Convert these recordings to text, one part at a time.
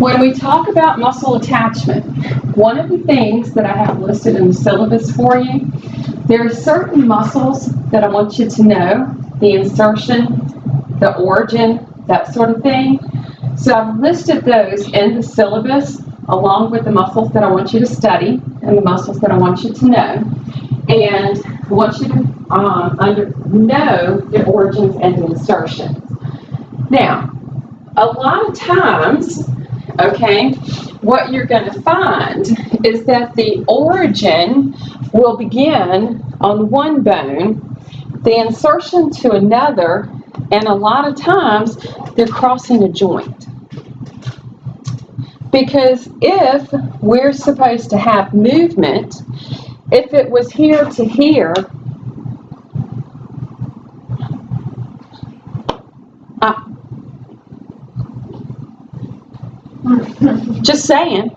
When we talk about muscle attachment, one of the things that I have listed in the syllabus for you, there are certain muscles that I want you to know, the insertion, the origin, that sort of thing. So I've listed those in the syllabus along with the muscles that I want you to study and the muscles that I want you to know. And I want you to know the origins and the insertions. Now, a lot of times, okay, what you're going to find is that the origin will begin on one bone, the insertion to another, and a lot of times they're crossing a joint. Because if we're supposed to have movement, if it was here to here, just saying,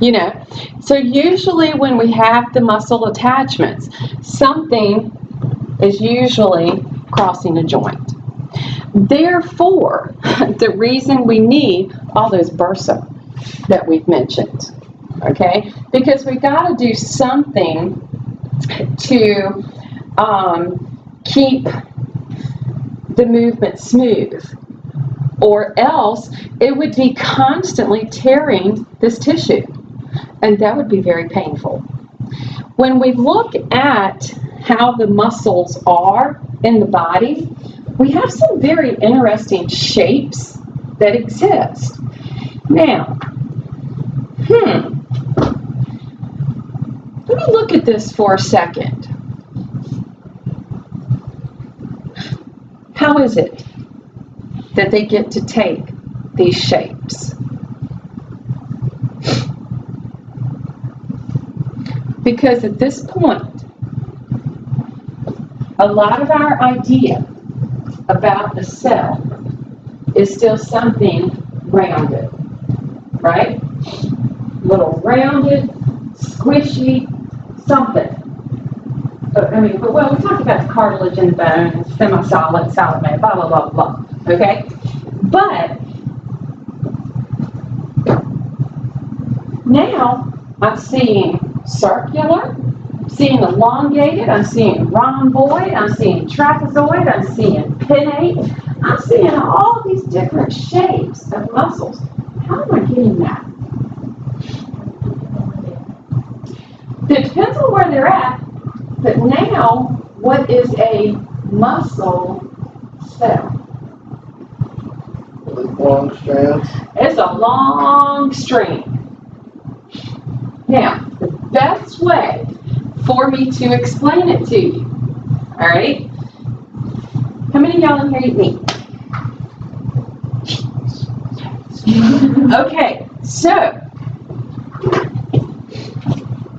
you know. So usually when we have the muscle attachments, something is usually crossing a joint. Therefore, the reason we need all those bursa that we've mentioned, okay, because we got to do something to keep the movement smooth, or else it would be constantly tearing this tissue, and that would be very painful. When we look at how the muscles are in the body, we have some very interesting shapes that exist. Now, let me look at this for a second. How is it that they get to take these shapes? Because at this point, a lot of our idea about the cell is still something rounded, right? Little rounded, squishy, something. Well, we talked about the cartilage in the bone, semi-solid, solid matter, blah, blah, blah, blah, okay? But now I'm seeing circular, I'm seeing elongated, I'm seeing rhomboid, I'm seeing trapezoid, I'm seeing pinnate, I'm seeing all these different shapes of muscles. How am I getting that? It depends on where they're at, but now, what is a muscle cell? Long strands? It's a long string. Now, the best way for me to explain it to you, all right? How many of y'all in here eat meat? Okay, so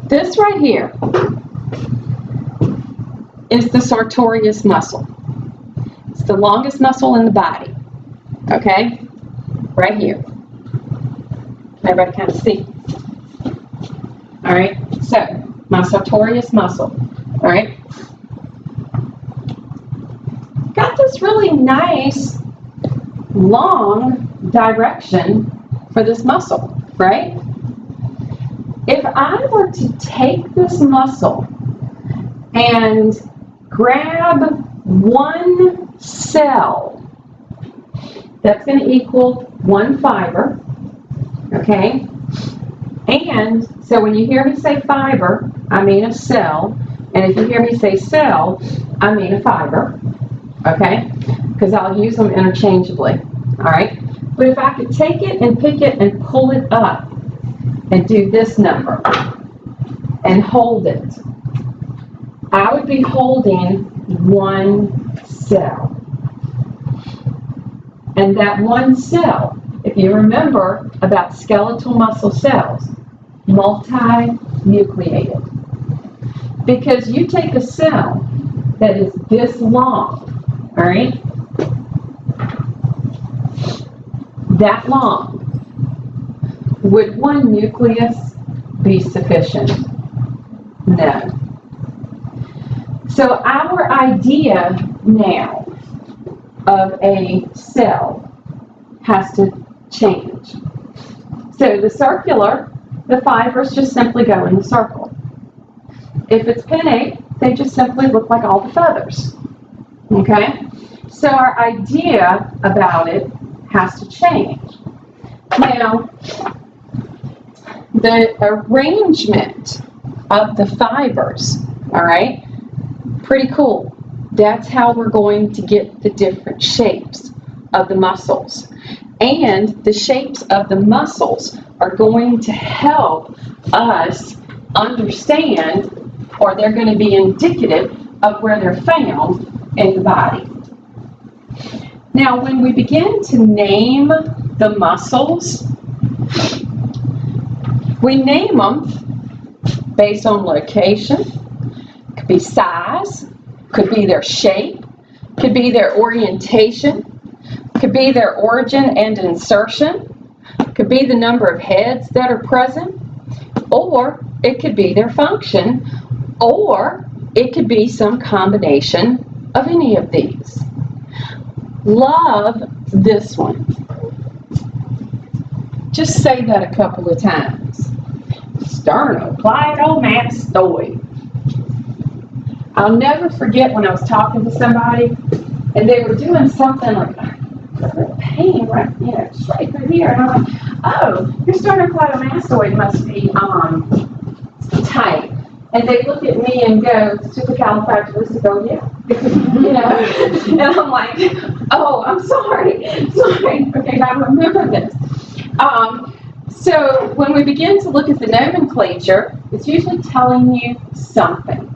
this right here is the sartorius muscle. It's the longest muscle in the body, okay? Right here. Everybody kind of see? All right, so my sartorius muscle, all right? Got this really nice long direction for this muscle, right? If I were to take this muscle and grab one cell, that's going to equal one fiber, okay? And so when you hear me say fiber, I mean a cell. And if you hear me say cell, I mean a fiber, okay? Because I'll use them interchangeably, all right? But if I could take it and pick it and pull it up and do this number and hold it, I would be holding one cell. And that one cell, if you remember about skeletal muscle cells, multi-nucleated. Because you take a cell that is this long, all right? That long. Would one nucleus be sufficient? No. So our idea now of a cell has to change. So the circular, the fibers just simply go in the circle. If it's pinnate, they just simply look like all the feathers. Okay? So our idea about it has to change. Now, the arrangement of the fibers, all right, pretty cool. That's how we're going to get the different shapes of the muscles. And the shapes of the muscles are going to help us understand, or they're going to be indicative of where they're found in the body. Now, when we begin to name the muscles, we name them based on location, could be size, could be their shape, could be their orientation, could be their origin and insertion, could be the number of heads that are present, or it could be their function, or it could be some combination of any of these. Love this one. Just say that a couple of times. Sternocleidomastoid. I'll never forget when I was talking to somebody and they were doing something like pain right, straight through here, and I'm like, oh, your sternocleidomastoid must be tight. And they look at me and go, supercalifragilistic, oh yeah, and I'm like, oh, I'm sorry. Okay, I remember this. So when we begin to look at the nomenclature, it's usually telling you something,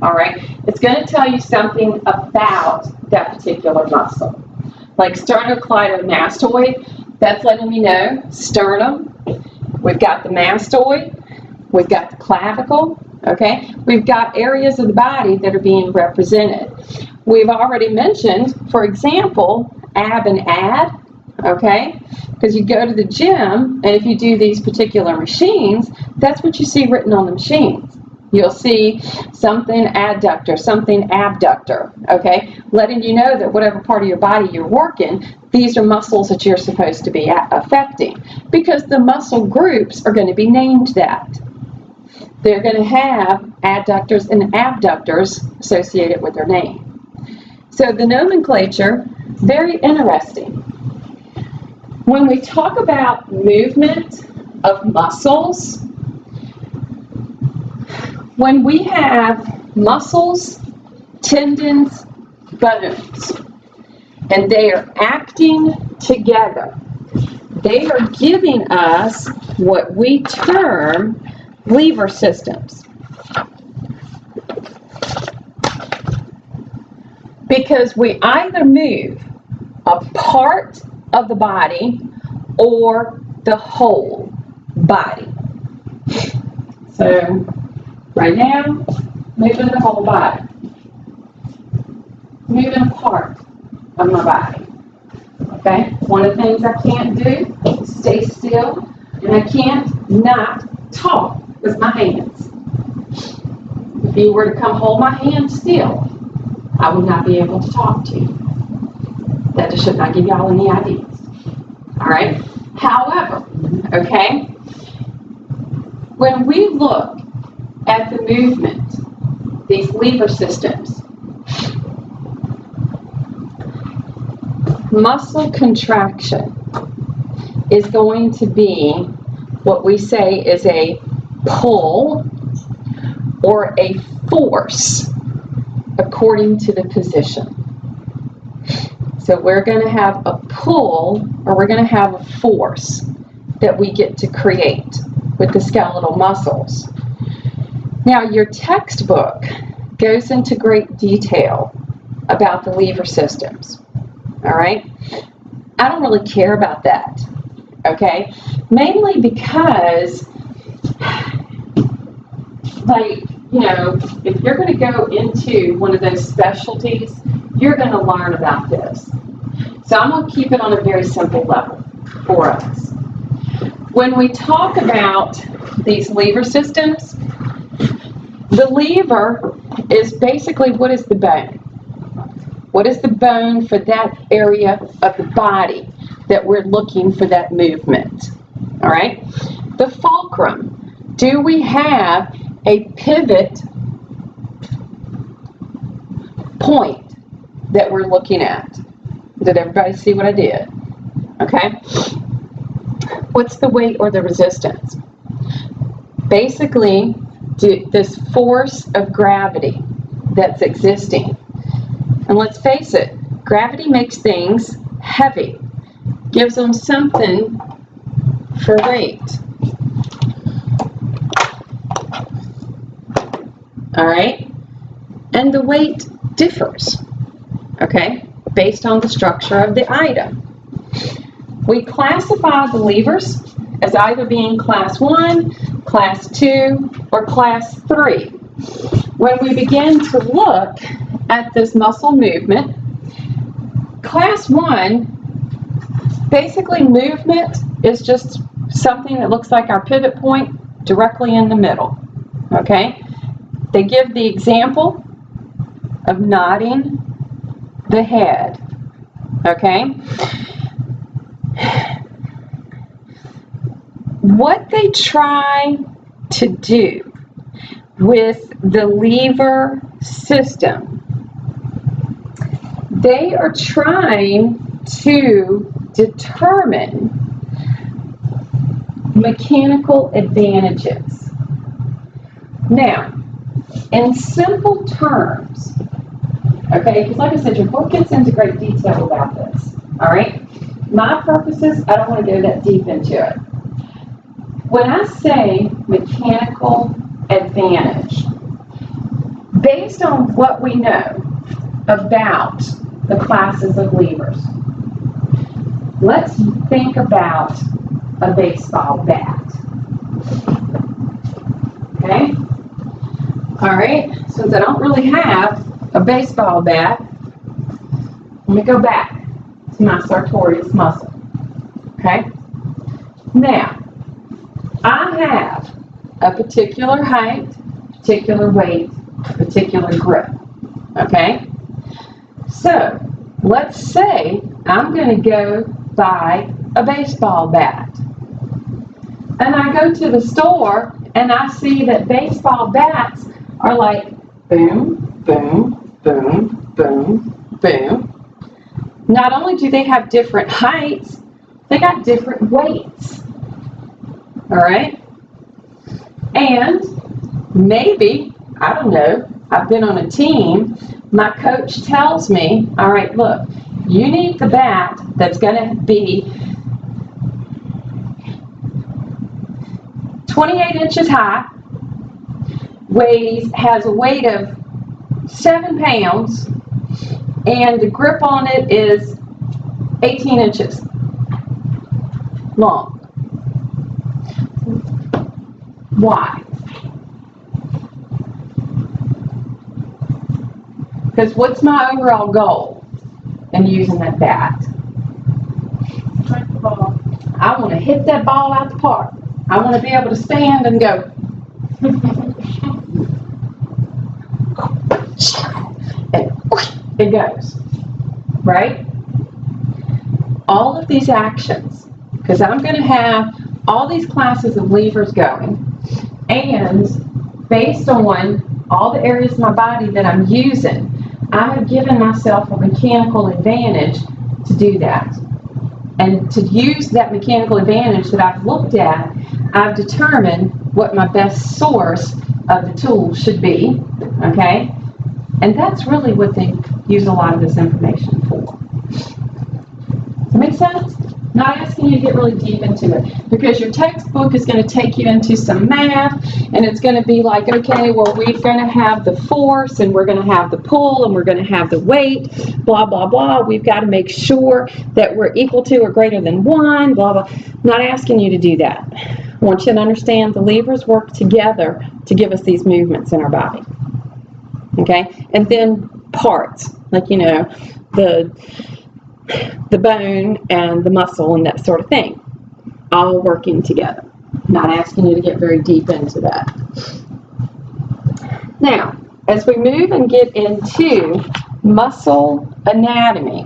all right? It's going to tell you something about that particular muscle. Like sternocleidomastoid, that's letting me know sternum. We've got the mastoid. We've got the clavicle, okay? We've got areas of the body that are being represented. We've already mentioned, for example, ab and ad, okay? Because you go to the gym, and if you do these particular machines, that's what you see written on the machines. You'll see something adductor, something abductor, okay? Letting you know that whatever part of your body you're working, these are muscles that you're supposed to be affecting. Because the muscle groups are going to be named that. They're going to have adductors and abductors associated with their name. So the nomenclature, very interesting. When we talk about movement of muscles, when we have muscles, tendons, bones, and they are acting together, they are giving us what we term lever systems. Because we either move a part of the body or the whole body. So right now, moving the whole body. Moving a part of my body. Okay? One of the things I can't do is stay still, and I can't not talk with my hands. If you were to come hold my hand still, I would not be able to talk to you. That just should not give y'all any ideas. All right? However, okay, when we look at the movement, these lever systems, muscle contraction is going to be what we say is a pull or a force according to the position. So we're going to have a pull or we're going to have a force that we get to create with the skeletal muscles. Now your textbook goes into great detail about the lever systems. All right? I don't really care about that. Okay? Mainly because, like, if you're going to go into one of those specialties, you're going to learn about this. So I'm going to keep it on a very simple level for us. When we talk about these lever systems, the lever is basically what is the bone? What is the bone for that area of the body that we're looking for that movement? all right? The fulcrum, do we have a pivot point that we're looking at? Did everybody see what I did? Okay. What's the weight or the resistance? Basically, this force of gravity that's existing. And let's face it, gravity makes things heavy, gives them something for weight. All right? And the weight differs, okay, based on the structure of the item. We classify the levers as either being class 1, class 2, or class 3. When we begin to look at this muscle movement, class 1, basically movement is just something that looks like our pivot point directly in the middle, okay? They give the example of nodding the head, okay? What they try to do with the lever system, they are trying to determine mechanical advantages. Now, in simple terms, okay, because like I said, your book gets into great detail about this, all right? My purposes, I don't want to go that deep into it. When I say mechanical advantage, based on what we know about the classes of levers, let's think about a baseball bat. Okay? All right, since I don't really have a baseball bat, let me go back to my sartorius muscle. Okay? Now, I have a particular height, particular weight, particular grip. Okay? So, let's say I'm going to go buy a baseball bat. And I go to the store and I see that baseball bats are like boom, boom, boom, boom, boom. Not only do they have different heights, they got different weights. All right? And maybe, I don't know, I've been on a team, my coach tells me, all right, look, you need the bat that's going to be 28 inches high, has a weight of 7 pounds, and the grip on it is 18 inches long. Why? Because what's my overall goal in using that bat? Strike the ball. I want to hit that ball out the park. I want to be able to stand and go. And it goes. Right? All of these actions, because I'm going to have all these classes of levers going, and based on all the areas of my body that I'm using, I have given myself a mechanical advantage to do that. And to use that mechanical advantage that I've looked at, I've determined what my best source of the tool should be, okay? And that's really what they use a lot of this information for. Does that make sense? Not asking you to get really deep into it, because your textbook is going to take you into some math, and it's going to be like, okay, well, we're going to have the force, and we're going to have the pull, and we're going to have the weight, blah, blah, blah. We've got to make sure that we're equal to or greater than 1, blah, blah. Not asking you to do that. I want you to understand the levers work together to give us these movements in our body. Okay? And then parts, like, you know, the bone and the muscle and that sort of thing, all working together. Not asking you to get very deep into that. Now, as we move and get into muscle anatomy,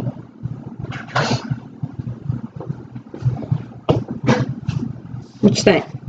What you think?